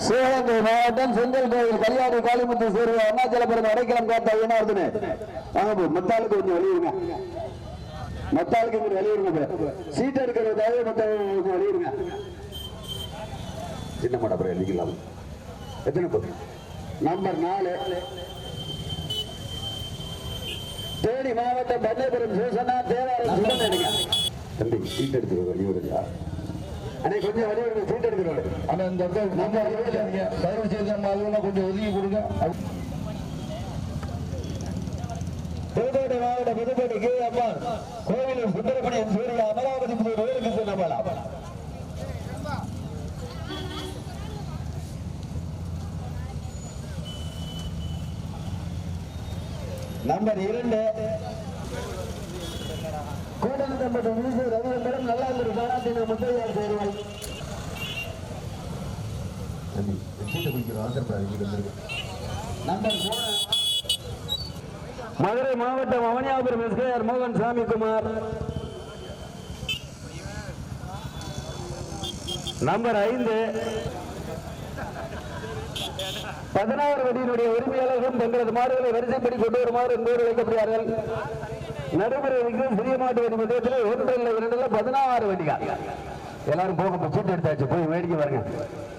சிவகங்கை மாவட்டம் செங்கல் கோயில் கல்யாணி காளிமுத்து சேர்வு அருணாச்சலபுரம் அடைக்கலம் காத்தா என்ன வருதுன்னு மத்தாளுக்கு கொஞ்சம் வெளியிருங்க. மத்தாளுக்கு கொஞ்சம் வெளியிருங்க. சீட் எடுக்கிறதாவே மத்தாளுக்கு வெளியிருங்க. சின்ன மடப்புறம் எழுதிக்கலாம். எத்தனை போட்டு நம்பர் 4 தேனி மாவட்டம் பண்ணைபுரம் சூசனா தேவாரம் சுடன் எடுங்க. தம்பி சீட் எடுக்கிற வெளியூருங்களா அன்னை கொஞ்சம் வெளியூர் சீட் எடுக்கிறோம். ஆனால் இந்த நம்ம தயவு செய்து நம்ம அதெல்லாம் கொஞ்சம் ஒதுக்கி கொடுங்க. புதுக்கோட்டை மாவட்டம் புதுக்கோட்டை கே அம்மான் கோவிலில் சுந்தரமணியன் சூரிய அமராவதி கோவிலுக்கு செல்லலாம். நம்பர் 2 கூட்டணி ரவிவந்தரம் நல்லா இருக்கு. பாராட்டின முத்தையார் சேர்வாய் நம்பர் 3 மதுரை மாவட்டம் அவனியாபுரம் எஸ்கேஆர் மோகன் சாமிக்குமார். நம்பர் 5 16 வடியினுடைய உரிமையாளர்களும் தங்களது மாடுகளை வரிசைப்படி கொண்டு வருமாறு என்போடு வைக்கப்படுகிறார்கள். நடைமுறை சிறிய மாட்டு வண்டி மத்தியத்தில் 1 2 16 வண்டிகள் எல்லாரும் போக சீட்டு எடுத்தாச்சு. போய் வேடிக்கை பாருங்க.